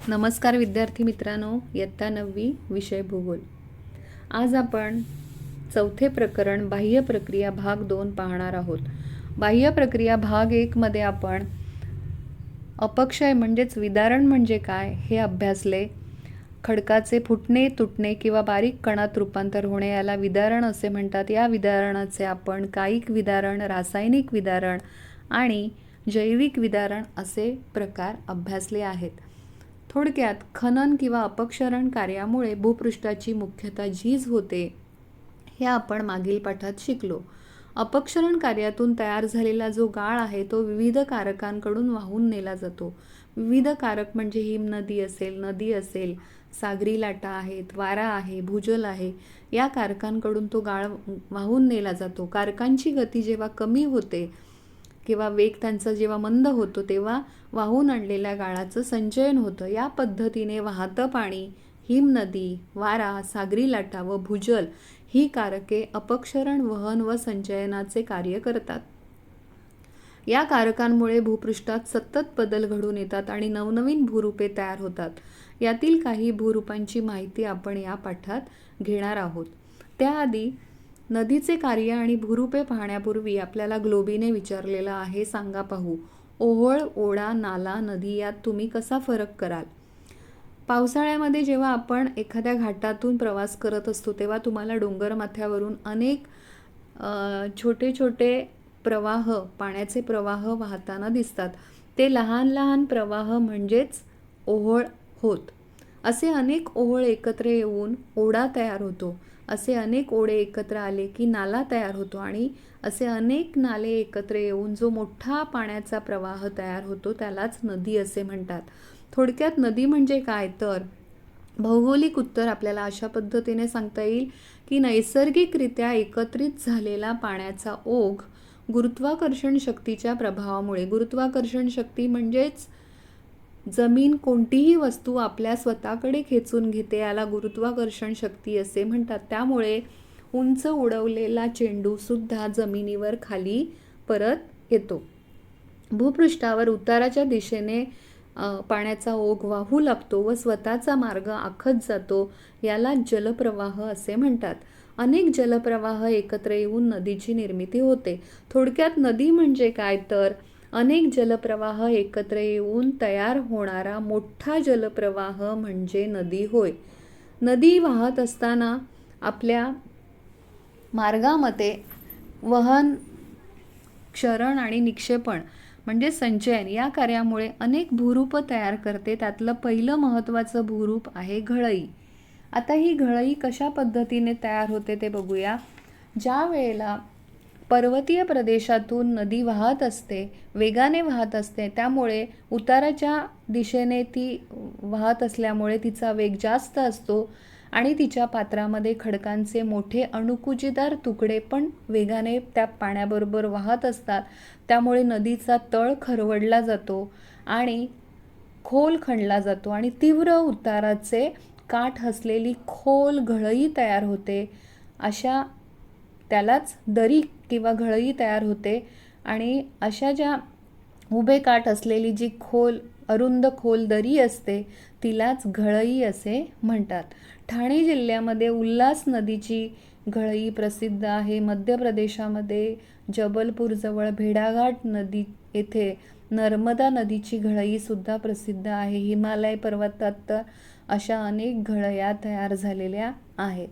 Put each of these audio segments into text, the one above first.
नमस्कार विद्यार्थी मित्रांनो, इयत्ता 9वी विषय भूगोल. आज आपण चौथे प्रकरण बाह्य प्रक्रिया भाग 2 पाहणार आहोत. बाह्य प्रक्रिया भाग 1 मध्ये आपण अपक्षय म्हणजेच विदारण म्हणजे काय हे अभ्यासले. खडकाचे फुटणे, तुटणे किंवा बारीक कणात रूपांतर होणे याला विदारण असे म्हणतात. या विदारणाचे आपण कायिक विदारण, रासायनिक विदारण आणि जैविक विदारण असे प्रकार अभ्यासले आहेत. थोडक्यात खनन किंवा अपक्षरण कार्यामुळे भूपृष्ठाची मुख्यतः झीज होते हे आपण मागील पाठात शिकलो. अपक्षरण कार्यातून तयार झालेला जो गाळ आहे तो विविध कारकांकडून वाहून नेला जातो. विविध कारक म्हणजे हिमनदी असेल, नदी असेल, सागरी लाटा आहेत, वारा आहे, भूजल आहे, या कारकांकडून तो गाळ वाहून नेला जातो. कारकांची गती जेव्हा कमी होते किंवा वेग त्यांचा जेव्हा मंद होतो तेव्हा वाहून आणलेल्या गाळाचं संचयन होतं. या पद्धतीने वाहतं पाणी, हिमनदी, वारा, सागरी लाटा व भूजल ही कारके अपक्षरण, वहन व संचयनाचे कार्य करतात. या कारकांमुळे भूपृष्ठात सतत बदल घडून येतात आणि नवनवीन भूरूपे तयार होतात. यातील काही भूरूपांची माहिती आपण या पाठात घेणार आहोत. त्याआधी नदीचे कार्य आणि भूरूपे पाहण्यापूर्वी आपल्याला ग्लोबीने विचारलेलं आहे, सांगा पाहू. ओहोळ, ओढा, नाला, नदी यात तुम्ही कसा फरक कराल? पावसाळ्यामध्ये जेव्हा आपण एखाद्या घाटातून प्रवास करत असतो तेव्हा तुम्हाला डोंगरमाथ्यावरून अनेक छोटे छोटे प्रवाह, पाण्याचे प्रवाह वाहताना दिसतात. ते लहान लहान प्रवाह म्हणजेच ओहोळ होत. असे अनेक ओहोळ एकत्र येऊन ओढा तयार होतो. असे अनेक ओढे एकत्र आले की नाला तयार होतो आणि असे अनेक नाले एकत्र येऊन जो मोठा पाण्याचा प्रवाह तयार होतो त्यालाच नदी असे म्हणतात. थोडक्यात नदी म्हणजे काय तर भौगोलिक उत्तर आपल्याला अशा पद्धतीने सांगता येईल की नैसर्गिकरित्या एकत्रित झालेला पाण्याचा ओघ गुरुत्वाकर्षण शक्तीच्या प्रभावामुळे, गुरुत्वाकर्षण शक्ती म्हणजेच जमीन कोणतीही वस्तू आपल्या स्वतःकडे खेचून घेते याला गुरुत्वाकर्षण शक्ती असे म्हणतात. त्यामुळे उंच उडवलेला चेंडू सुद्धा जमिनीवर खाली परत येतो. भूपृष्ठावर उताराच्या दिशेने पाण्याचा ओघ वाहू लागतो व स्वतःचा मार्ग आखत जातो. याला जलप्रवाह असे म्हणतात. अनेक जलप्रवाह एकत्र येऊन नदीची निर्मिती होते. थोडक्यात नदी म्हणजे काय तर अनेक जलप्रवाह एकत्र येऊन तयार होणारा मोठा जलप्रवाह म्हणजे नदी होय. नदी वाहत असताना आपल्या मार्गामध्ये वहन, क्षरण आणि निक्षेपण म्हणजे संचयन या कार्यामुळे अनेक भूरूप तयार करते. त्यातलं पहिलं महत्त्वाचं भूरूप आहे घळई. आता ही घळई कशा पद्धतीने तयार होते ते बघूया. ज्या वेळेला पर्वतीय प्रदेशातून नदी वाहत असते, वेगाने वाहत असते, त्यामुळे उताराच्या दिशेने ती वाहत असल्यामुळे तिचा वेग जास्त असतो आणि तिच्या पात्रामध्ये खडकांचे मोठे अणुकुचीदार तुकडे पण वेगाने त्या पाण्याबरोबर वाहत असतात. त्यामुळे नदीचा तळ खरवडला जातो आणि खोल खणला जातो आणि तीव्र उताराचे काठ असलेली खोल घळई तयार होते. अशा त्यालाच दरी किंवा घळई तयार होते आणि अशा ज्या उभे काठ असलेली जी अरुंद खोल दरी असते तिलाच घळई असे म्हणतात. ठाणे जिल्ह्यामध्ये उल्हास नदीची घळई प्रसिद्ध आहे. मध्य प्रदेशामध्ये जबलपूरजवळ भेड़ाघाट नदी येथे नर्मदा नदीची घळई सुद्धा प्रसिद्ध आहे. हिमालय पर्वतात तर अशा अनेक घळया तयार झालेल्या आहेत.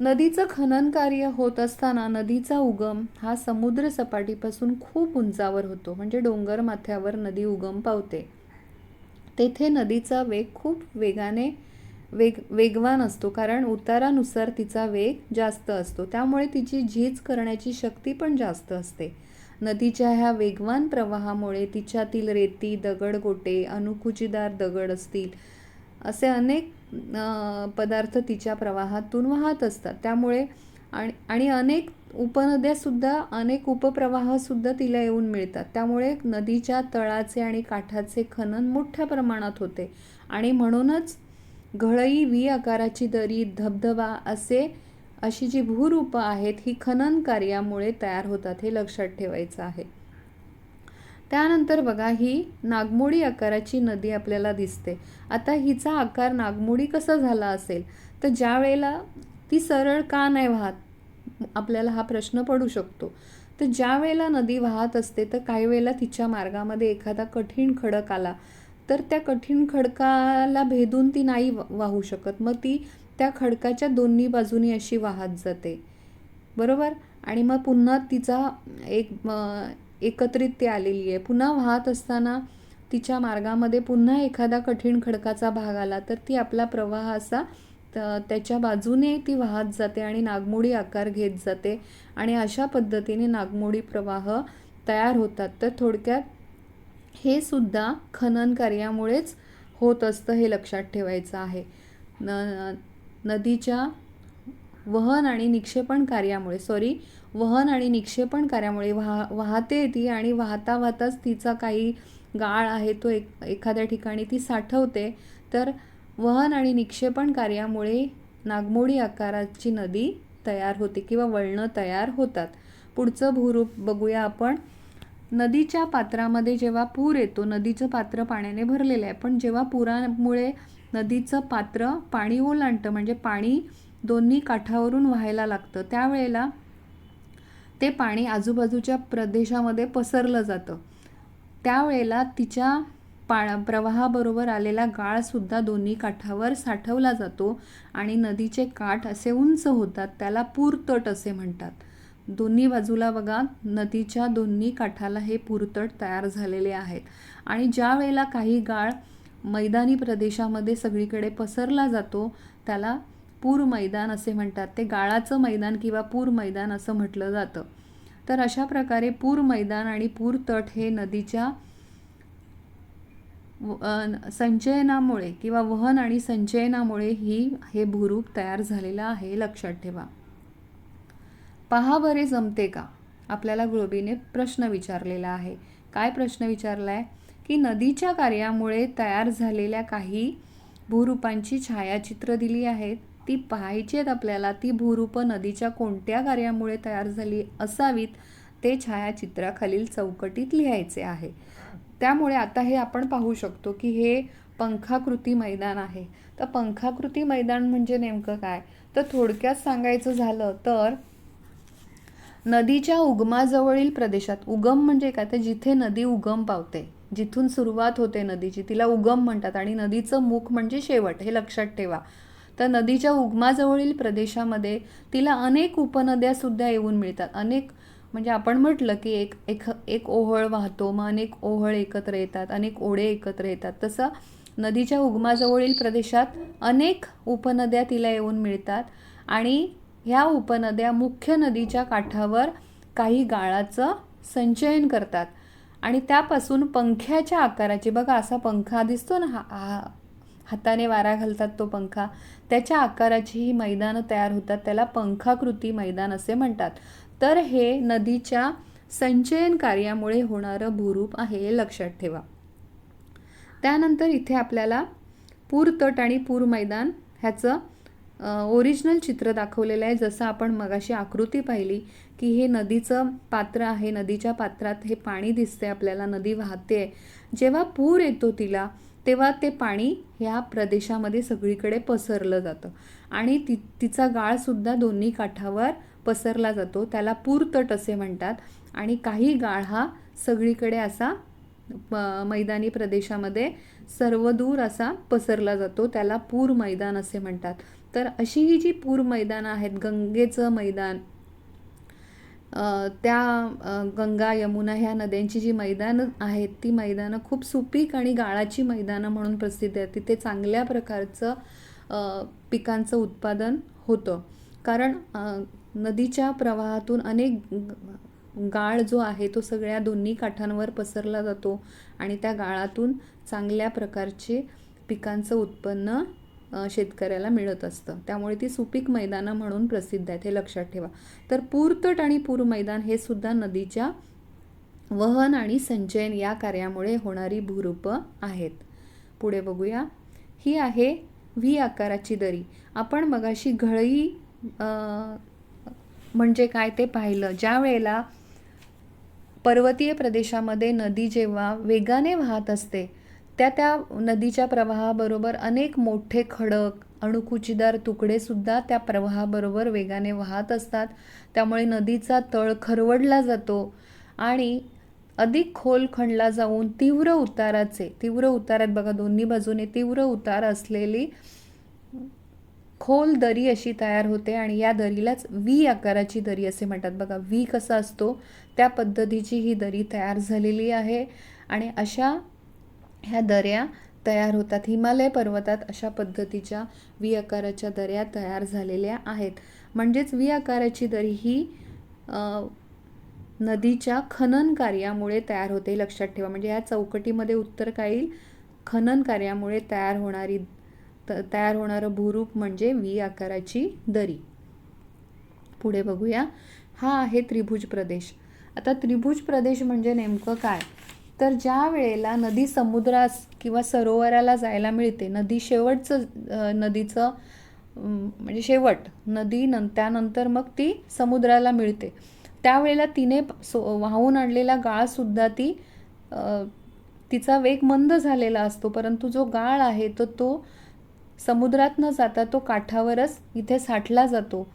नदीचं खनन कार्य होत असताना नदीचा उगम हा समुद्र सपाटीपासून खूप उंचावर होतो, म्हणजे डोंगर माथ्यावर नदी उगम पावते. तेथे नदीचा वेग खूप वेगवान असतो, कारण उतारानुसार तिचा वेग जास्त असतो. त्यामुळे तिची झीज करण्याची शक्ती पण जास्त असते. नदीच्या ह्या वेगवान प्रवाहामुळे तिच्यातील रेती, दगडगोटे, अणुकुचीदार दगड असतील असे अनेक पदार्थ तिच्या प्रवाहातून वाहत असतात. त्यामुळे आणि अनेक उपनद्यासुद्धा, अनेक उपप्रवाहसुद्धा तिला येऊन मिळतात. त्यामुळे नदीच्या तळाचे आणि काठाचे खनन मोठ्या प्रमाणात होते आणि म्हणूनच घळई, व्ही आकाराची दरी, धबधबा अशी जी भूरूपं आहेत ही खनन कार्यामुळे तयार होतात, हे लक्षात ठेवायचं आहे. त्यानंतर बघा ही नागमोडी आकाराची नदी आपल्याला दिसते. आता हिचा आकार नागमोडी कसा झाला असेल, तर ज्या वेळेला ती सरळ का नाही वाहत, आपल्याला हा प्रश्न पडू शकतो. तर ज्या वेळेला नदी वाहत असते तर काही वेळेला तिच्या मार्गामध्ये एखादा कठीण खडक आला तर त्या कठीण खडकाला भेदून ती नाही वाहू शकत, मग ती त्या खडकाच्या दोन्ही बाजूनी अशी वाहत जाते, बरोबर. आणि मग पुन्हा तिचा एकत्रित ती आलेली आहे. पुन्हा वाहत असताना तिच्या मार्गामध्ये पुन्हा एखादा कठीण खडकाचा भाग आला तर ती आपला प्रवाह असा त्याच्या बाजूने ती वाहत जाते आणि नागमोडी आकार घेत जाते आणि अशा पद्धतीने नागमोडी प्रवाह तयार होतात. तर थोडक्यात हे सुद्धा खनन कार्यामुळेच होत असतं, हे लक्षात ठेवायचं आहे. नदीच्या वहन आणि निक्षेपण कार्यामुळे वाहते ती आणि वाहता वाहताच तिचा काही गाळ आहे तो एखाद्या ठिकाणी ती साठवते. तर वहन आणि निक्षेपण कार्यामुळे नागमोडी आकाराची नदी तयार होते किंवा वळणं तयार होतात. पुढचं भूरूप बघूया आपण. नदीच्या पात्रामध्ये जेव्हा पूर येतो, नदीचं पात्र पाण्याने भरलेलं आहे, पण जेव्हा पुरामुळे नदीचं पात्र पाणी ओलांडतं, म्हणजे पाणी दोन्ही काठावरून व्हायला लागतं, त्यावेळेला ते पाणी आजूबाजूच्या प्रदेशामध्ये पसरलं जातं. त्यावेळेला तिच्या प्रवाहाबरोबर आलेला गाळसुद्धा दोन्ही काठावर साठवला जातो आणि नदीचे काठ असे उंच होतात, त्याला पूरतट असे म्हणतात. दोन्ही बाजूला बघा नदीच्या दोन्ही काठाला हे पूरतट तयार झालेले आहेत. आणि ज्या वेळेला काही गाळ मैदानी प्रदेशामध्ये सगळीकडे पसरला जातो त्याला पूर मैदान असे म्हणतात. ते गाळाचं मैदान किंवा पूर मैदान असं म्हटलं जातं. तर अशा प्रकारे पूर मैदान आणि पूरतट हे नदीच्या संचयनामुळे किंवा वहन आणि संचयनामुळे हे भूरूप तयार झालेलं आहे, लक्षात ठेवा. पहा बरे जमते का, आपल्याला ग्लोबीने प्रश्न विचारलेला आहे. काय प्रश्न विचारला आहे की नदीच्या कार्यामुळे तयार झालेल्या काही भूरूपांची छायाचित्र दिली आहेत, ती पाहायची आहेत आपल्याला. ती भूरूपं नदीच्या कोणत्या कार्यामुळे तयार झाली असावीत ते छायाचित्राखालील चौकटीत लिहायचे आहे. त्यामुळे आता हे आपण पाहू शकतो की हे पंखाकृती मैदान आहे. तर पंखाकृती मैदान म्हणजे नेमकं काय, तर थोडक्यात सांगायचं झालं तर नदीच्या उगमाजवळील प्रदेशात, उगम म्हणजे काय, तर जिथे नदी उगम पावते, जिथून सुरुवात होते नदीची, तिला उगम म्हणतात. आणि नदीचं मुख म्हणजे शेवट, हे लक्षात ठेवा. तर नदीच्या उगमाजवळील प्रदेशामध्ये तिला अनेक उपनद्या सुद्धा येऊन मिळतात. अनेक म्हणजे आपण म्हटलं की एक ओहळ वाहतो, मग अनेक ओहळ एकत्र येतात, अनेक ओढे एकत्र येतात. तसं नदीच्या उगमाजवळील प्रदेशात अनेक उपनद्या तिला येऊन मिळतात आणि ह्या उपनद्या मुख्य नदीच्या काठावर काही गाळाचं संचयन करतात आणि त्यापासून पंख्याच्या आकाराची, बघा असा पंखा दिसतो ना, हाताने वारा घालतात तो पंखा, त्याच्या आकाराची ही मैदानं तयार होतात. त्याला पंखाकृती मैदान असे म्हणतात. तर हे नदीच्या संचयन कार्यामुळे होणारं भूरूप आहे, हे लक्षात ठेवा. त्यानंतर इथे आपल्याला पूरतट आणि पूर मैदान ह्याचं ओरिजिनल चित्र दाखवलेलं आहे. जसं आपण मगाशी आकृती पाहिली की हे नदीचं पात्र आहे, नदीच्या पात्रात हे पाणी दिसते आपल्याला, नदी वाहते. जेव्हा पूर येतो तिला तेव्हा ते पाणी ह्या प्रदेशामध्ये सगळीकडे पसरलं जातं आणि तिचा गाळसुद्धा दोन्ही काठावर पसरला जातो, त्याला पूरतट असे म्हणतात. आणि काही गाळ हा सगळीकडे असा मैदानी प्रदेशामध्ये सर्वदूर असा पसरला जातो, त्याला पूर मैदान असे म्हणतात. तर अशी ही जी पूर मैदानं आहेत, गंगेचं मैदान, त्या गंगा यमुना ह्या नद्यांची जी मैदानं आहेत ती मैदानं खूप सुपीक आणि गाळाची मैदानं म्हणून प्रसिद्ध आहेत. तिथे चांगल्या प्रकारचं पिकांचं उत्पादन होतं, कारण नदीच्या प्रवाहातून अनेक गाळ जो आहे तो सगळ्या दोन्ही काठांवर पसरला जातो आणि त्या गाळातून चांगल्या प्रकारचे पिकांचं उत्पन्न शेतकऱ्याला मिळत असतं. त्यामुळे ती सुपीक मैदानं म्हणून प्रसिद्ध आहेत, हे लक्षात ठेवा. तर पूरतट आणि पूर मैदान हे सुद्धा नदीच्या वहन आणि संचयन या कार्यामुळे होणारी भूरूपं आहेत. पुढे बघूया. ही आहे व्ही आकाराची दरी. आपण मगाशी घळई म्हणजे काय ते पाहिलं. ज्या वेळेला पर्वतीय प्रदेशामध्ये नदी जेव्हा वेगाने वाहत असते त्या नदीच्या प्रवाहाबरोबर अनेक मोठे खडक, अणुकुचीदार तुकडेसुद्धा त्या प्रवाहाबरोबर वेगाने वाहत असतात. त्यामुळे नदीचा तळ खरवडला जातो आणि अधिक खोल खणला जाऊन तीव्र उतारात बघा दोन्ही बाजूने तीव्र उतार असलेली खोल दरी अशी तयार होते आणि या दरीलाच व्ही आकाराची दरी असे म्हणतात. बघा व्ही कसा असतो त्या पद्धतीची ही दरी तयार झालेली आहे आणि अशा ह्या दऱ्या तयार होतात. हिमालय पर्वतात अशा पद्धतीच्या व्ही आकाराच्या दऱ्या तयार झालेल्या आहेत. म्हणजेच व्ही आकाराची दरी ही नदीच्या खनन कार्यामुळे तयार होते, लक्षात ठेवा. म्हणजे या चौकटीमध्ये उत्तर काय येईल? खनन कार्यामुळे तयार होणारं भूरूप म्हणजे व्ही आकाराची दरी. पुढे बघूया. हा आहे त्रिभुज प्रदेश. आता त्रिभुज प्रदेश म्हणजे नेमकं काय? तर ज्या वेळेला नदी समुद्रास किंवा सरोवराला जायला मिळते, नदीचं म्हणजे शेवट नदी त्यानंतर मग ती समुद्राला मिळते, त्यावेळेला तिने वाहून आणलेला गाळसुद्धा तिचा वेग मंद झालेला असतो. परंतु जो गाळ आहे तो समुद्रात न जाता तो काठावरच इथे साठला जातो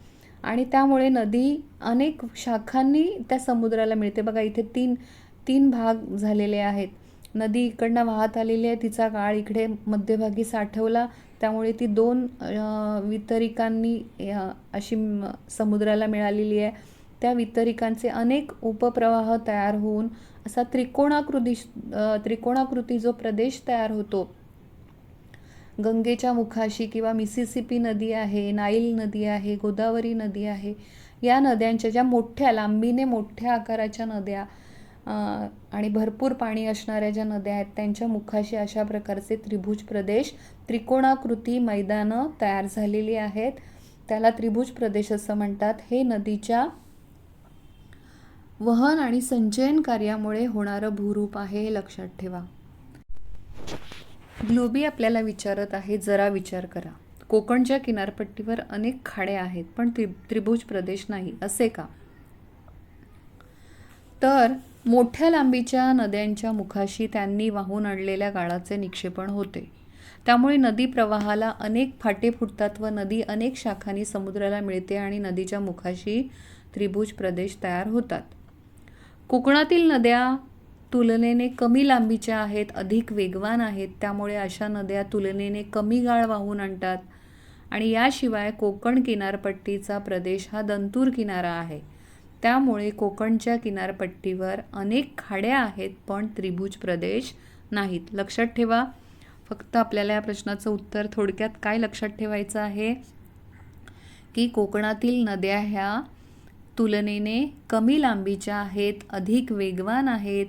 आणि त्यामुळे नदी अनेक शाखांनी त्या समुद्राला मिळते. बघा इथे तीन भाग झालेले आहेत. नदी इकडनं वाहत आलेली आहे, तिचा गाळ इकडे मध्यभागी साठवला, त्यामुळे ती दोन वितरिकांनी अशी समुद्राला मिळालेली आहे. त्या वितरिकांचे अनेक उपप्रवाह तयार होऊन असा त्रिकोणाकृती जो प्रदेश तयार होतो, गंगेच्या मुखाशी किंवा मिसिसिपी नदी आहे, नाईल नदी आहे, गोदावरी नदी आहे, या नद्यांच्या ज्या मोठ्या लांबीने मोठ्या आकाराच्या नद्या आणि भरपूर पाणी असणाऱ्या ज्या नद्या आहेत त्यांच्या मुखाशी अशा प्रकारचे त्रिभुज प्रदेश, त्रिकोणाकृती मैदानं तयार झालेली आहेत. त्याला त्रिभुज प्रदेश असं म्हणतात. हे नदीच्या वहन आणि संचयन कार्यामुळे होणारं भूरूप आहे, हे लक्षात ठेवा. ग्लोबी आपल्याला विचारत आहे, जरा विचार करा. कोकणच्या किनारपट्टीवर अनेक खाड्या आहेत पण त्रिभुज प्रदेश नाही, असे का? तर मोठ्या लांबीच्या नद्यांच्या मुखाशी त्यांनी वाहून आणलेल्या गाळाचे निक्षेपण होते. त्यामुळे नदी प्रवाहाला अनेक फाटे फुटतात व नदी अनेक शाखांनी समुद्राला मिळते आणि नदीच्या मुखाशी त्रिभुज प्रदेश तयार होतात. कोकणातील नद्या तुलनेने कमी लांबीच्या आहेत, अधिक वेगवान आहेत. त्यामुळे अशा नद्या तुलनेने कमी गाळ वाहून आणतात आणि याशिवाय कोकण किनारपट्टीचा प्रदेश हा दंतूर किनारा आहे. त्यामुळे कोकणच्या किनारपट्टीवर अनेक खाड्या आहेत पण त्रिभुज प्रदेश नाहीत. लक्षात ठेवा. फक्त आपल्याला या प्रश्नाचं उत्तर थोडक्यात काय लक्षात ठेवायचं आहे की कोकणातील नद्या ह्या तुलनेने कमी लांबीच्या आहेत, अधिक वेगवान आहेत,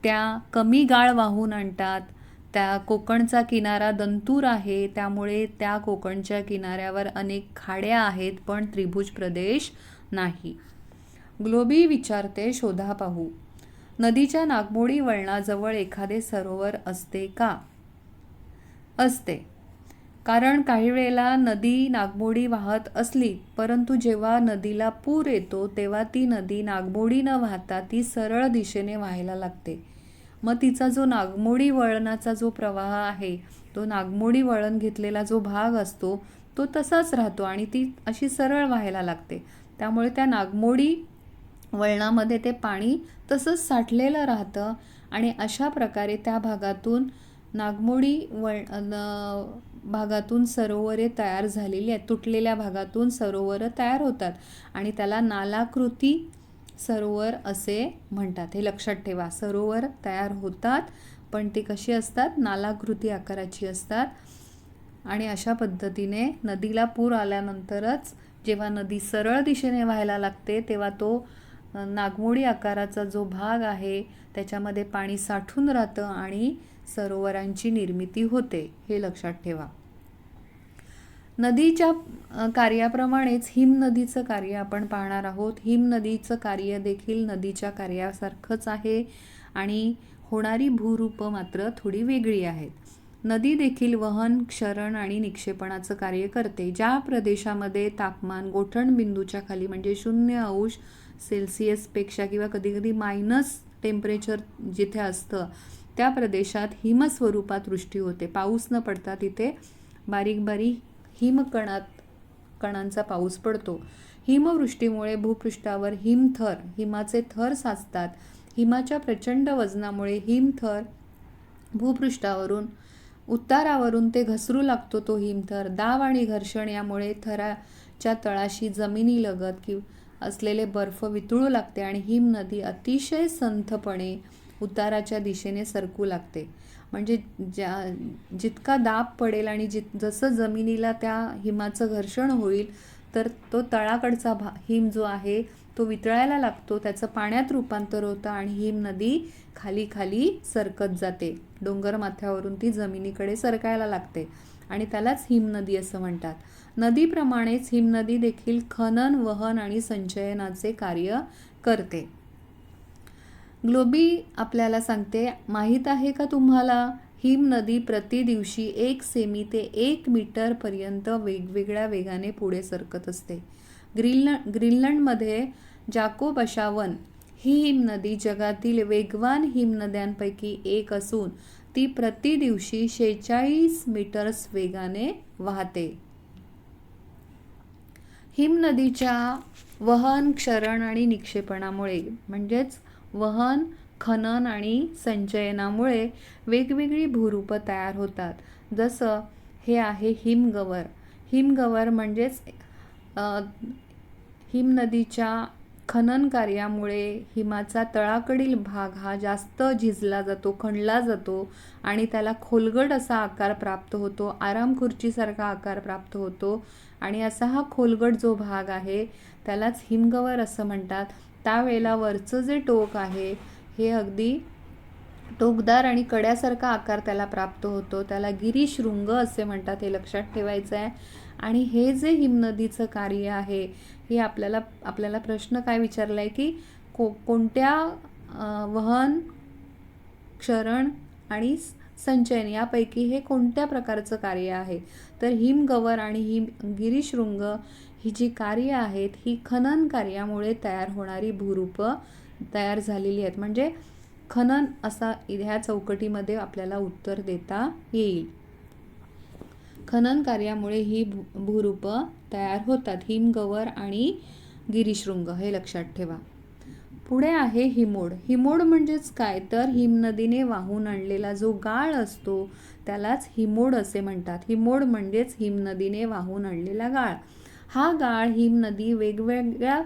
त्या कमी गाळ वाहून आणतात. त्या कोकणचा किनारा दंतूर आहे, त्यामुळे त्या कोकणच्या किनाऱ्यावर अनेक खाड्या आहेत पण त्रिभुज प्रदेश नाही. ग्लोबी विचारते, शोधा पाहू. नदीच्या नागमोडी वळणाजवळ एखादे सरोवर असते का? असते. कारण काही वेळेला नदी नागमोडी वाहत असली परंतु जेव्हा नदीला पूर येतो तेव्हा ती नदी नागमोडी न वाहता ती सरळ दिशेने व्हायला लागते. मग तिचा जो नागमोडी वळणाचा जो प्रवाह आहे, तो नागमोडी वळण घेतलेला जो भाग असतो तो तसाच राहतो आणि ती अशी सरळ व्हायला लागते. त्यामुळे त्या नागमोडी वळणामध्ये ते पाणी तसंच साठलेलं राहतं आणि अशा प्रकारे त्या भागातून नागमोडी भागातून सरोवरे तयार झालेली आहेत. तुटलेल्या भागातून सरोवरं तयार होतात आणि त्याला नालाकृती सरोवर असे म्हणतात. हे लक्षात ठेवा. सरोवर तयार होतात पण ते कशी असतात? नालाकृती आकाराची असतात. आणि अशा पद्धतीने नदीला पूर आल्यानंतरच जेव्हा नदी सरळ दिशेने व्हायला लागते तेव्हा तो नागमोडी आकाराचा जो भाग आहे त्याच्यामध्ये पाणी साठून राहतं आणि सरोवरांची निर्मिती होते. हे लक्षात ठेवा. नदीच्या कार्याप्रमाणेच हिमनदीचं कार्य आपण पाहणार आहोत. हिमनदीचं कार्य देखील नदीच्या कार्यासारखंच आहे आणि होणारी भूरूप मात्र थोडी वेगळी आहेत. नदी देखील वहन, क्षरण आणि निक्षेपणाचं कार्य करते. ज्या प्रदेशामध्ये तापमान गोठणबिंदूच्या खाली म्हणजे 0° सेल्सिअसपेक्षा किंवा कधीकधी मायनस टेम्परेचर जिथे असतं त्या प्रदेशात हिमस्वरूपात वृष्टी होते. पाऊस न पडता तिथे बारीक बारीक कणांचा पाऊस पडतो. हिमवृष्टीमुळे भूपृष्ठावर हिमाचे थर साचतात. हिमाच्या प्रचंड वजनामुळे हिमथर भूपृष्ठावरून उतारावरून ते घसरू लागतो. तो हिमथर दाब आणि घर्षण यामुळे थराच्या तळाशी जमिनीलगत असलेले बर्फ वितळू लागते आणि हिमनदी अतिशय संथपणे उताराच्या दिशेने सरकू लागते. म्हणजे जितका दाब पडेल आणि जसं जमिनीला त्या हिमाचं घर्षण होईल तर तो तळाकडचा हिम जो आहे तो वितळायला लागतो, त्याचं पाण्यात रूपांतर होतं आणि हिमनदी खाली खाली सरकत जाते. डोंगर माथ्यावरून ती जमिनीकडे सरकायला लागते आणि त्यालाच हिमनदी असं म्हणतात. नदीप्रमाणेच हिमनदी देखील खनन, वहन आणि संचयनाचे कार्य करते. ग्लोबी आपल्याला सांगते, माहीत आहे का तुम्हाला, हिमनदी प्रति दिवशी 1 सेमी ते 1 मीटर पर्यंत वेगवेगळ्या वेगाने पुढे सरकत असते. ग्रीनलंडमध्ये जाकोब अशावन ही हिमनदी जगातील वेगवान हिमनद्यांपैकी एक असून ती प्रति दिवशी 46 मीटर्स वेगाने वाहते. हिमनदीच्या वहन, क्षरण आणि निक्षेपणामुळे म्हणजेच वहन, खनन आणि संचयनामुळे वेगवेगळी भूरूपं तयार होतात. जसं हे आहे हिमगवर. हिमगवर म्हणजेच हिमनदीच्या खनन कार्यामुळे हिमाचा तळाकडील भाग हा जास्त झिजला जातो, खणला जातो आणि त्याला खोलगट असा आकार प्राप्त होतो, आरामखुर्चीसारखा आकार प्राप्त होतो आणि असा हा खोलगट जो भाग आहे त्यालाच हिमगवर असं म्हणतात. त्यावेळेला वरचं जे टोक आहे हे अगदी टोकदार आणि कड्यासारखा आकार त्याला प्राप्त होतो. त्याला गिरीशृंग असे म्हणतात, हे लक्षात ठेवायचं आहे. आणि हे जे हिमनदीचं कार्य आहे हे आपल्याला प्रश्न काय विचारला आहे की कोणत्या वहन, क्षरण आणि संचयन यापैकी हे कोणत्या प्रकारचं कार्य आहे. तर हिमगवर आणि गिरीशृंग ही जी कार्य आहेत ही खनन कार्यामुळे तयार होणारी भूरूपं तयार झालेली आहेत. म्हणजे खनन असा ह्या चौकटीमध्ये आपल्याला उत्तर देता येईल. खनन कार्यामुळे ही भूरूपं तयार होतात, हिमगवर आणि गिरीशृंग, हे लक्षात ठेवा. पुढे आहे हिमोड. हिमोड म्हणजेच काय तर हिमनदीने वाहून आणलेला जो गाळ असतो त्यालाच हिमोड असे म्हणतात. हिमोड म्हणजेच हिमनदीने वाहून आणलेला गाळ. हा गाळ हिमनदी वेगवेगळ्या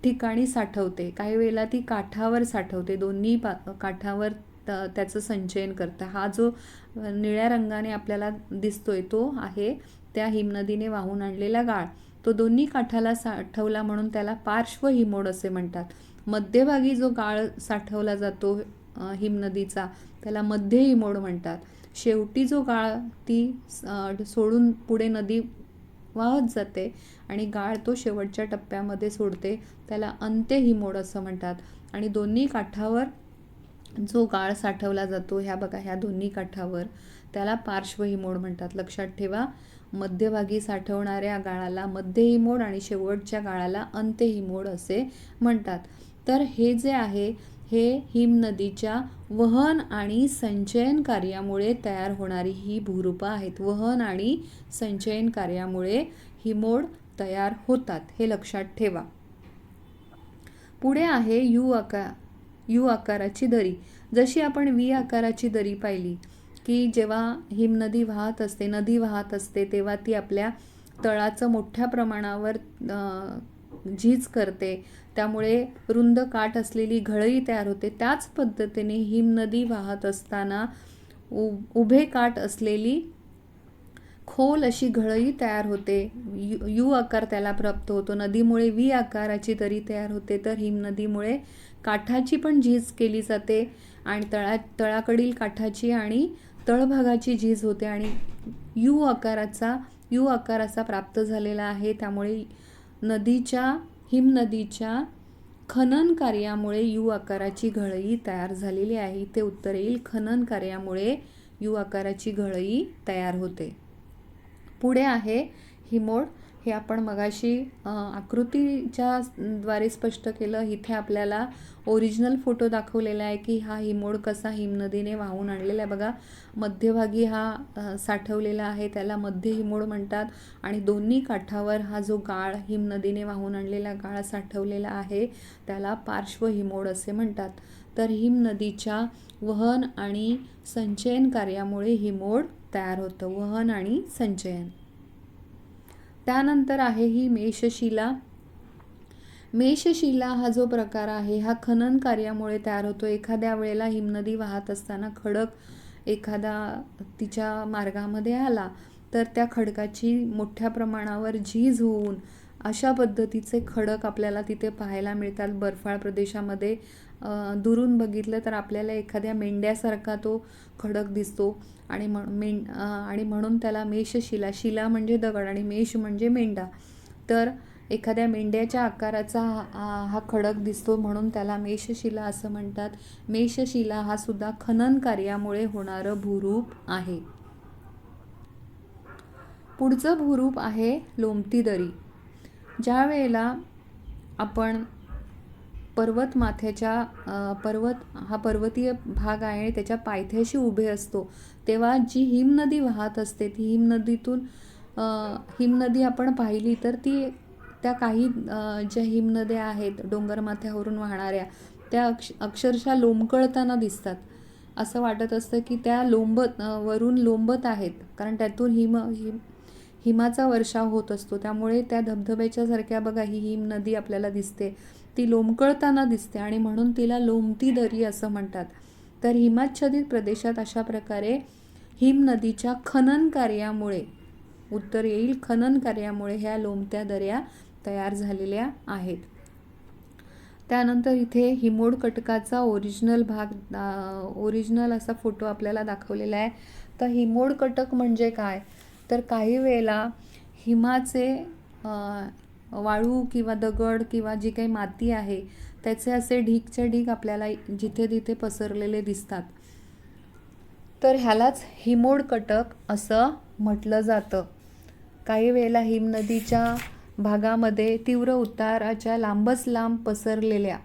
ठिकाणी साठवते. काही वेळेला ती काठावर साठवते, दोन्ही काठावर त्याचं संचयन करतं. हा जो निळ्या रंगाने आपल्याला दिसतोय तो आहे त्या हिमनदीने वाहून आणलेला गाळ. तो दोन्ही काठाला साठवला म्हणून त्याला पार्श्व हिमोड असे म्हणतात. मध्यभागी जो गाळ साठवला जातो हिमनदीचा त्याला मध्य हिमोड म्हणतात. शेवटी जो गाळ ती सोडून पुढे नदी वाहत जाते आणि गाळ तो शेवटच्या टप्प्यामध्ये सोडते त्याला अंत्य हिमोड असं म्हणतात. आणि दोन्ही काठावर जो गाळ साठवला जातो ह्या दोन्ही काठावर त्याला पार्श्व हिमोड म्हणतात. लक्षात ठेवा, मध्यभागी साठवणाऱ्या गाळाला मध्य हिमोड आणि शेवटच्या गाळाला अंत्य हिमोड असे म्हणतात. तर हे जे आहे हे हिमनदीच्या वहन आणि संचयन कार्यामुळे तयार होणारी ही भूरूपं आहेत. वहन आणि संचयन कार्यामुळे हिमोड तयार होतात, हे लक्षात ठेवा. पुढे आहे यू आकाराची दरी. जशी आपण व्ही आकाराची दरी पाहिली की जेव्हा हिमनदी वाहत असते, नदी वाहत असते तेव्हा ती आपल्या तळाचं मोठ्या प्रमाणावर झीज करते, त्यामुळे रुंद काठ असलेली घळई तयार होते. त्याच पद्धतीने हिमनदी वाहत असताना उभे काठ असलेली खोल अशी घळई तयार होते. यू आकार त्याला प्राप्त होतो. नदीमुळे व्ही आकाराची दरी तयार होते, तर हिमनदीमुळे काठाची पण झीज केली जाते आणि तळाकडील काठाची आणि तळभागाची झीज होते आणि यू आकार असा प्राप्त झालेला आहे. त्यामुळे हिमनदीच्या खनन कार्यामुळे यू आकाराची घळई तयार झालेली आहे. ते उत्तर येईल, खनन कार्यामुळे यू आकाराची घळई तयार होते. पुढे आहे हिमोड. हे आपण मगाशी आकृतीच्या द्वारे स्पष्ट केलं. इथे आपल्याला ओरिजिनल फोटो दाखवलेला आहे की हा हिमोड कसा हिमनदीने वाहून आणलेला आहे. बघा, मध्यभागी हा साठवलेला आहे, त्याला मध्य हिमोड म्हणतात. आणि दोन्ही काठावर हा जो गाळ, हिमनदीने वाहून आणलेला गाळ साठवलेला आहे, त्याला पार्श्व हिमोड असे म्हणतात. तर हिमनदीच्या वहन आणि संचयन कार्यामुळे हिमोड तयार होतं. वहन आणि संचयन. त्यानंतर आहे ही मेषशिला. मेषशिला हा जो प्रकार आहे हा खनन कार्यामुळे तयार होतो. एखाद्या वेळेला हिमनदी वाहत असताना खडक एखादा तिच्या मार्गामध्ये आला तर त्या खडकाची मोठ्या प्रमाणावर झीज होऊन अशा पद्धतीचे खडक आपल्याला तिथे पाहायला मिळतात. बर्फाळ प्रदेशामध्ये दुरून बघितलं तर आपल्याला एखाद्या मेंढ्यासारखा तो खडक दिसतो आणि म्हणून त्याला मेषशिला, शिला म्हणजे दगड आणि मेष म्हणजे मेंढा, तर एखाद्या मेंढ्याच्या आकाराचा हा खडक दिसतो म्हणून त्याला मेषशिला असं म्हणतात. मेषशिला हा सुद्धा खनन कार्यामुळे होणारं भूरूप आहे. पुढचं भूरूप आहे लोमती दरी. ज्या वेळेला आपण पर्वतमाथ्याच्या हा पर्वतीय भाग आहे आणि त्याच्या पायथ्याशी उभे असतो तेव्हा जी हिमनदी वाहत असते ती हिमनदी आपण पाहिली तर त्या काही ज्या हिमनद्या आहेत डोंगरमाथ्यावरून वाहणाऱ्या त्या अक्षरशः लोंबकळताना दिसतात. असं वाटत असतं की त्या वरून लोंबत आहेत, कारण त्यातून हिमाचा वर्षाव होत असतो. त्यामुळे त्या धबधब्याच्या सारख्या बघा ही हिमनदी आपल्याला दिसते, ती लोंबकळताना दिसते आणि म्हणून तिला लोमती दरी असं म्हणतात. तर हिमाच्छादित प्रदेशात अशा प्रकारे हिमनदीच्या खनन कार्यामुळे, उत्तर येईल, खनन कार्यामुळे ह्या लोमत्या दऱ्या तयार झालेल्या आहेत. त्यानंतर इथे हिमोड कटकाचा ओरिजिनल असा फोटो आपल्याला दाखवलेला आहे. तर हिमोड कटक म्हणजे काय, तर काही वेळेला हिमाचे वाळू किंवा दगड किंवा जी काही माती आहे त्याचे असे ढीगच्या ढीग आपल्याला जिथे तिथे पसरलेले दिसतात. तर ह्यालाच हिमोड कटक असं म्हटलं जातं. काही वेळेला हिमनदीच्या भागामध्ये तीव्र उताराच्या लांबच लांब पसरलेल्या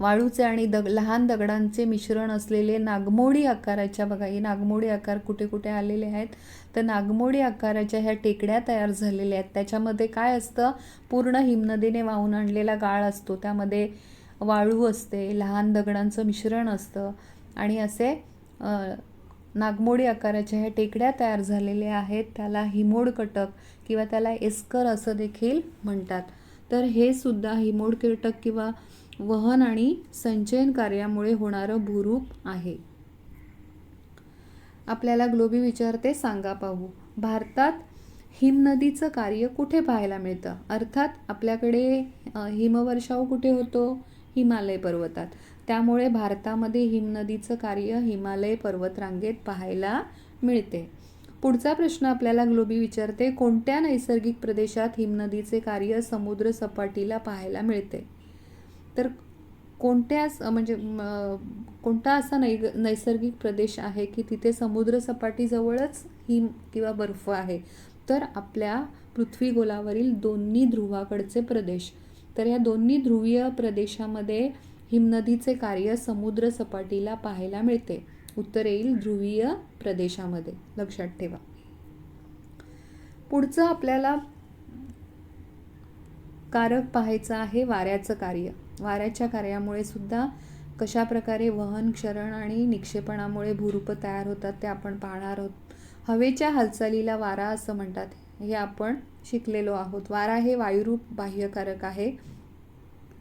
वाळूचे आणि लहान दगडांचे मिश्रण असलेले नागमोडी आकाराच्या, बघा ही नागमोडी आकार कुठे कुठे आलेले आहेत, तर नागमोडी आकाराच्या ह्या टेकड्या तयार झालेल्या आहेत. त्याच्यामध्ये काय असतं, पूर्ण हिमनदीने वाहून आणलेला गाळ असतो, त्यामध्ये वाळू असते, लहान दगडांचं मिश्रण असतं आणि असे नागमोडी आकाराच्या ह्या टेकड्या तयार झालेल्या आहेत. त्याला हिमोड कटक किंवा त्याला एस्कर असं देखील म्हणतात. तर हे सुद्धा हिमोड कटक किंवा वहन आणि संचयन कार्यामुळे होणारं भूरूप आहे. आपल्याला ग्लोबी विचारते, सांगा पाहू, भारतात हिमनदीचं कार्य कुठे पाहायला मिळतं? अर्थात आपल्याकडे हिमवर्षाव कुठे होतो? हिमालय पर्वतात. त्यामुळे भारतामध्ये हिमनदीचं कार्य हिमालय पर्वतरांगेत पाहायला मिळते. पुढचा प्रश्न आपल्याला ग्लोबी विचारते, कोणत्या नैसर्गिक प्रदेशात हिमनदीचे कार्य समुद्र सपाटीला पाहायला मिळते? तर कोणता असा नैसर्गिक प्रदेश आहे की तिथे समुद्र सपाटीजवळच हिम किंवा बर्फ आहे? तर आपल्या पृथ्वीगोलावरील दोन्ही ध्रुवाकडचे प्रदेश. तर या दोन्ही ध्रुवीय प्रदेशामध्ये हिमनदीचे कार्य समुद्र सपाटीला पाहायला मिळते. उत्तर येईल ध्रुवीय प्रदेशामध्ये, लक्षात ठेवा. पुढचं आपल्याला कारक पाहायचं आहे वाऱ्याचं कार्य. वाऱ्याच्या कार्यामुळे सुद्धा कशा प्रकारे वहन, क्षरण आणि निक्षेपणामुळे भूरूप तयार होतात ते आपण पाहणार आहोत. हवेच्या हालचालीला वारा असं म्हणतात, हे आपण शिकलेलो आहोत. वारा हे वायुरूप बाह्यकारक आहे.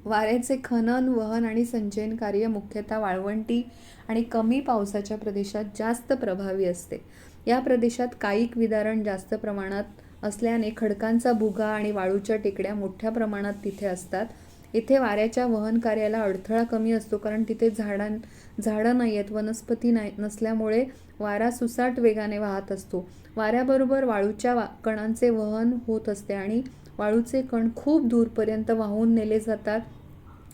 वाऱ्याचे खनन, वहन आणि संचयन कार्य मुख्यतः वाळवंटी आणि कमी पावसाच्या प्रदेशात जास्त प्रभावी असते. या प्रदेशात कायिक विदारण जास्त प्रमाणात असल्याने खडकांचा भुगा आणि वाळूच्या टेकड्या मोठ्या प्रमाणात तिथे असतात. इथे वाऱ्याच्या वहन कार्याला अडथळा कमी असतो, कारण तिथे झाडं नाही आहेत, वनस्पती नसल्यामुळे वारा सुसाट वेगाने वाहत असतो. वाऱ्याबरोबर वाळूच्या कणांचे वहन होत असते आणि वाळूचे कण खूप दूरपर्यंत वाहून नेले जातात.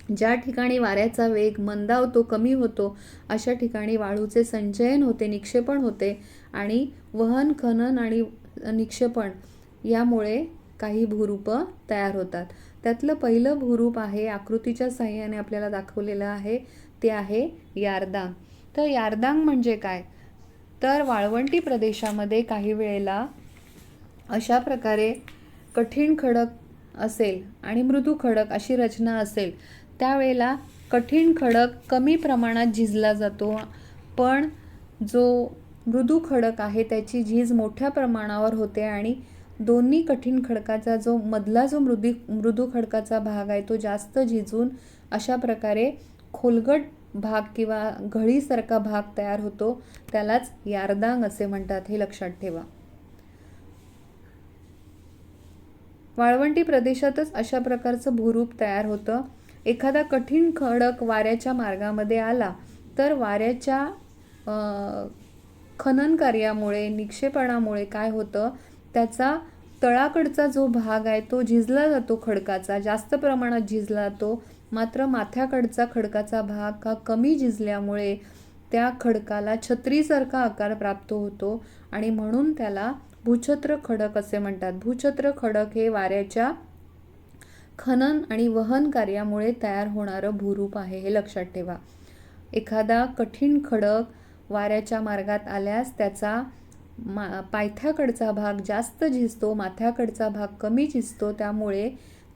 ज्या ठिकाणी वाऱ्याचा वेग मंदावतो, कमी होतो, अशा ठिकाणी वाळूचे संचयन होते, निक्षेपण होते आणि वहन, खनन आणि निक्षेपण यामुळे काही भूरूपं तयार होतात. त्यातलं पहिलं भूरूप आहे, आकृतीच्या साहाय्याने आपल्याला दाखवलेलं आहे, ते आहे यारदांग. तर यारदांग म्हणजे काय? तर वाळवंटी प्रदेशामध्ये काही वेळेला अशा प्रकारे कठीण खडक असेल आणि मृदू खडक अशी रचना असेल, त्यावेळेला कठीण खडक कमी प्रमाणात झिजला जातो, पण जो मृदू खडक आहे त्याची झीज मोठ्या प्रमाणावर होते आणि दोन्ही कठीण खडकाचा जो मधला जो मृदू खडकाचा भाग आहे तो जास्त झिजून अशा प्रकारे खोलगट भाग किंवा घळीसारखा भाग तयार होतो, त्यालाच यारदांग असे म्हणतात, हे लक्षात ठेवा. वाळवंटी प्रदेशातच अशा प्रकारचं भूरूप तयार होतं. एखादा कठीण खडक वाऱ्याच्या मार्गामध्ये आला तर वाऱ्याच्या खनन कार्यामुळे, निक्षेपणामुळे काय होतं, त्याचा तळाकडचा जो भाग आहे तो झिजला जातो, खडकाचा जास्त प्रमाणात झिजला जातो. मात्र माथ्याकडचा खडकाचा भाग हा कमी झिजल्यामुळे त्या खडकाला छत्रीसारखा आकार प्राप्त होतो आणि म्हणून त्याला भूछत्र खडक असे म्हणतात. भूछत्र खडक हे वाऱ्याच्या खनन आणि वहन कार्यामुळे तयार होणारं भूरूप आहे, हे लक्षात ठेवा. एखादा कठीण खडक वाऱ्याच्या मार्गात आल्यास त्याचा पायथ्याकडचा भाग जास्त झिजतो, माथ्याकडचा भाग कमी झिजतो, त्यामुळे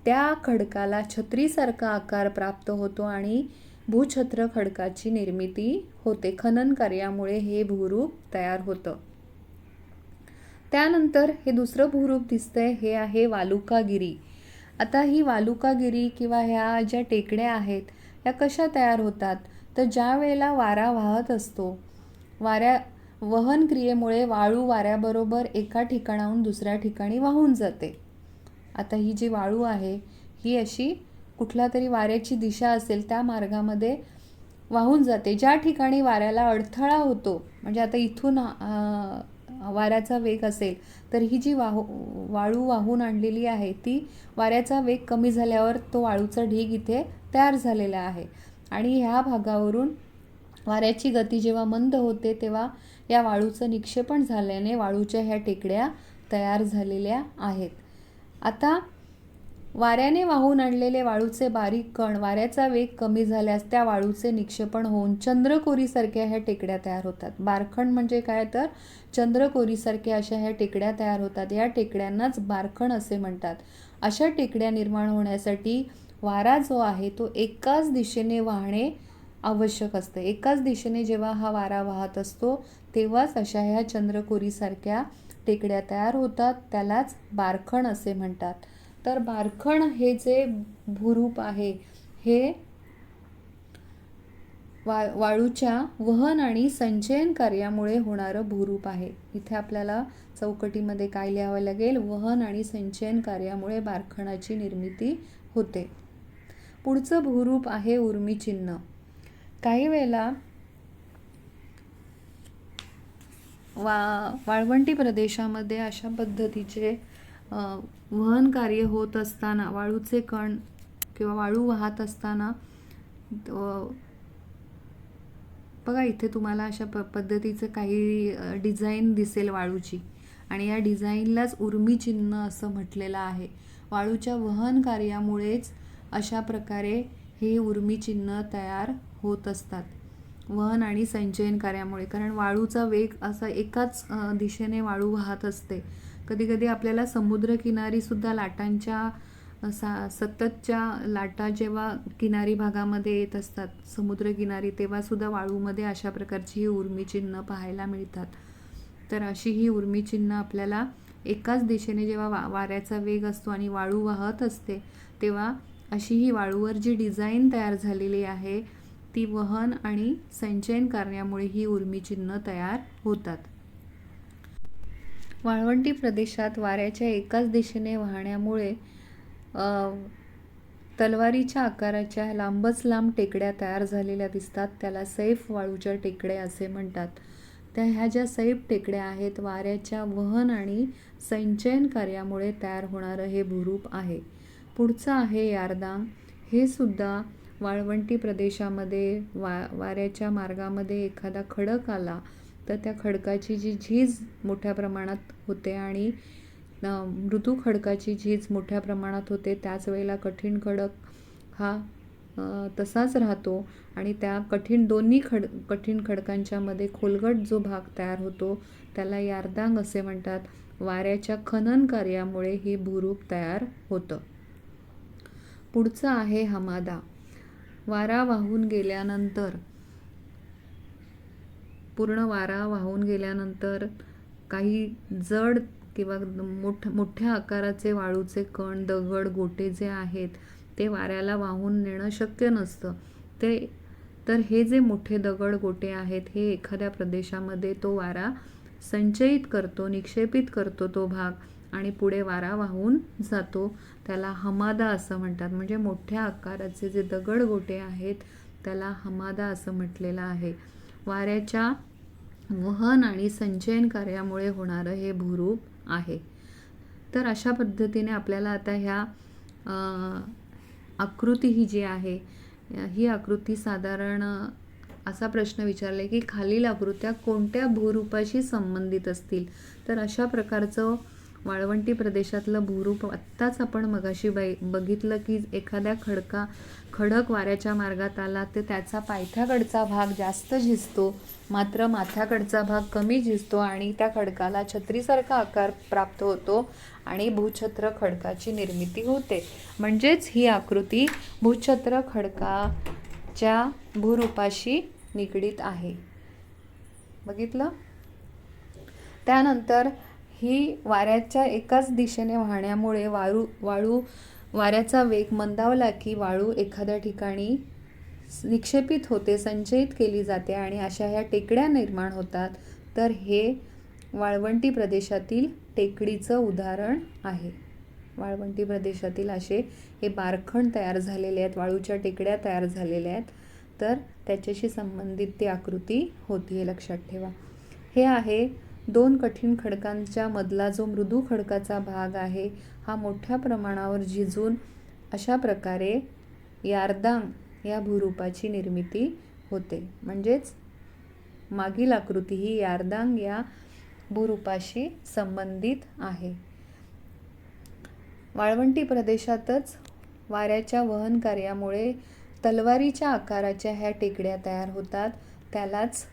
त्या खडकाला छत्रीसारखा आकार प्राप्त होतो आणि भूछत्र खडकाची निर्मिती होते. खनन कार्यामुळे हे भूरूप तयार होतं. त्यानंतर हे दुसरं भूरूप दिसतंय, हे आहे वालुकागिरी. आता ही वालुकागिरी किंवा ह्या ज्या टेकड्या आहेत या कशा तयार होतात? तर ज्या वेळेला वारा वाहत असतो, वहन क्रियेमुळे वाळू वाऱ्याबरोबर एका ठिकाणाहून दुसऱ्या ठिकाणी वाहून जाते. आता ही जी वाळू आहे ही अशी कुठला तरी वाऱ्याची दिशा असेल त्या मार्गामध्ये वाहून जाते. ज्या ठिकाणी वाऱ्याला अडथळा होतो, म्हणजे आता इथून वाऱ्याचा वेग असेल तर ही जी वाळू वाहून आणलेली आहे ती वाऱ्याचा वेग कमी झाल्यावर तो वाळूचा ढीग इथे तयार झालेला आहे आणि ह्या भागावरून वाऱ्याची गती जेव्हा मंद होते तेव्हा या वाळूचं निक्षेपण झाल्याने वाळूच्या ह्या टेकड्या तयार झालेल्या आहेत. आता वाऱ्याने वाहून आणलेले वाळूचे बारीक कण वाऱ्याचा वेग कमी झाल्यास त्या वाळूचे निक्षेपण होऊन चंद्रकोरीसारख्या ह्या टेकड्या तयार होतात. बारखण म्हणजे काय? तर चंद्रकोरीसारख्या अशा ह्या टेकड्या तयार होतात. या टेकड्यांनाच बारखण असे म्हणतात. अशा टेकड्या निर्माण होण्यासाठी वारा जो आहे तो एकाच दिशेने वाहणे आवश्यक असते. एकाच दिशेने जेव्हा हा वारा वाहत असतो तेव्हाच अशा ह्या चंद्रकोरीसारख्या टेकड्या तयार होतात, त्यालाच बारखण असे म्हणतात. तर बारखण हे जे भूरूप आहे हे वाळूच्या वहन आणि संचयन कार्यामुळे होणारं भूरूप आहे. इथे आपल्याला चौकटीमध्ये काय लिहावं लागेल? वहन आणि संचयन कार्यामुळे बारखणाची निर्मिती होते. पुढचं भूरूप आहे उर्मिचिन्ह. काही वेळेला वाळवंटी प्रदेशामध्ये अशा पद्धतीचे वहन कार्य होत असताना, वाळूचे कण किंवा वाळू वाहत असताना बघा इथे तुम्हाला अशा पद्धतीचं काही डिझाईन दिसेल वाळूची आणि या डिझाईनलाच उर्मिचिन्ह असं म्हटलेलं आहे. वाळूच्या वहन कार्यामुळेच अशा प्रकारे हे उर्मिचिन्ह तयार होत असतात. वहन आणि संचयन कार्यामुळे, कारण वाळूचा वेग असा एकाच दिशेने वाळू वाहत असते. कधी कधी आपल्याला समुद्रकिनारी सुद्धा लाटांच्या सततच्या लाटा जेव्हा किनारी भागामध्ये येत असतात समुद्रकिनारी, तेव्हा सुद्धा वाळूमध्ये अशा प्रकारची ही उर्मिचिन्ह पाहायला मिळतात. तर अशी ही उर्मिचिन्ह आपल्याला एकाच दिशेने जेव्हा वाऱ्याचा वेग असतो आणि वाळू वाहत असते तेव्हा अशी ही वाळूवर जी डिझाईन तयार झालेली आहे ती वहन आणि संचयन कार्यामुळे ही उर्मिचिन्ह तयार होतात. वाळवंटी प्रदेशात वाऱ्याच्या एकाच दिशेने वाहण्यामुळे तलवारीच्या आकाराच्या लांबच लांब टेकड्या तयार झालेल्या दिसतात. त्याला सैफ वाळूच्या टेकड्या असे म्हणतात. ह्या ज्या सैफ टेकड्या आहेत वाऱ्याच्या वहन आणि संचयन कार्यामुळे तयार होणारं हे भूरूप आहे. पुढचं आहे यारदांग. हे सुद्धा वाळवंटी प्रदेशामध्ये वाऱ्याच्या मार्गामध्ये एखादा खडक आला तर त्या खडकाची जी झीज मोठ्या प्रमाणात होते आणि मृदू खडकाची झीज मोठ्या प्रमाणात होते, त्याच वेळेला कठीण खडक हा तसाच राहतो आणि त्या दोन्ही कठीण खडकांच्या मध्ये खोलगट जो भाग तयार होतो त्याला यारदांग असे म्हणतात. वाऱ्याच्या खनन कार्यामुळे हे भूरूप तयार होतं. पुढचं आहे हमादा. वारा वाहून गेल्यानंतर, पूर्ण वारा वाहून गेल्यानंतर काही जड किंवा मोठ्या आकाराचे वाळूचे कण, दगड, गोटे जे आहेत ते वाऱ्याला वाहून नेणं शक्य नसतं. तर हे जे मोठे दगड गोटे आहेत हे एखाद्या प्रदेशामध्ये तो वारा संचयित करतो, निक्षेपित करतो तो भाग आणि पुढे वारा वाहून जातो. त्याला हमादा असं म्हणतात. म्हणजे मोठ्या आकाराचे जे दगड गोटे आहेत त्याला हमादा असं म्हटलेलं आहे. वाऱ्याच्या वहन आणि संचयन कार्यामुळे होणारं हे भूरूप आहे. तर अशा पद्धतीने आपल्याला आता ह्या आकृती ही जी आहे ही आकृती साधारण असा प्रश्न विचारला की खालील आकृत्या कोणत्या भूरूपाशी संबंधित असतील. तर अशा प्रकारचं वाळवंटी प्रदेशातलं भूरूप आत्ताच आपण मगाशी बघितलं की एखाद्या खडक वाऱ्याच्या मार्गात आला तर त्याचा पायथ्याकडचा भाग जास्त झिजतो, मात्र माथ्याकडचा भाग कमी झिजतो आणि त्या खडकाला छत्रीसारखा आकार प्राप्त होतो आणि भूछत्र खडकाची निर्मिती होते. म्हणजेच ही आकृती भूछत्र खडकाच्या भूरूपाशी निगडीत आहे. बघितलं. त्यानंतर ही वाऱ्याच्या एकाच दिशेने वाहण्यामुळे वाऱ्याचा वेग मंदावला की वाळू एखाद्या ठिकाणी निक्षेपित होते, संचयित केली जाते आणि अशा ह्या टेकड्या निर्माण होतात. तर हे वाळवंटी प्रदेशातील टेकडीचं उदाहरण आहे. वाळवंटी प्रदेशातील असे हे बारखंड तयार झालेले आहेत, वाळूच्या टेकड्या तयार झालेल्या आहेत. तर त्याच्याशी संबंधित ती आकृती होती, हे लक्षात ठेवा. हे आहे दोन कठीण खडकांच्या मधला जो मृदू खडकाचा भाग आहे हा मोठ्या प्रमाणावर झिजून अशा प्रकारे यारदांग या भूरूपाची निर्मिती होते. म्हणजेच मागील आकृती ही यारदांग या भूरूपाशी संबंधित आहे. वाळवंटी प्रदेशातच वाऱ्याच्या वहन कार्यामुळे तलवारीच्या आकाराच्या ह्या टेकड्या तयार होतात. त्यालाच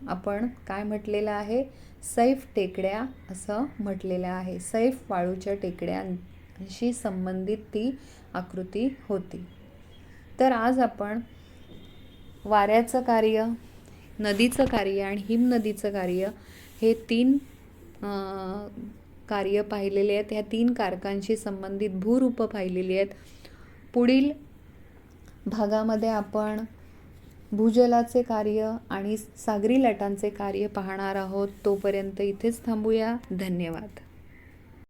आपण काय म्हटलेलं आहे, सैफ टेकड्या असं म्हटलेलं आहे. सैफ वाळूच्या टेकड्यांशी संबंधित ती आकृती होती. तर आज आपण वाऱ्याचं कार्य, नदीचं कार्य आणि हिमनदीचं कार्य हे 3 कार्य पाहिलेले आहेत. ह्या 3 कारकांशी संबंधित भूरूप पाहिलेली आहेत. पुढील भागामध्ये आपण भूजलाचे कार्य आणि सागरी लाटांचे कार्य पाहणार आहोत. तोपर्यंत इथेच थांबूया. धन्यवाद.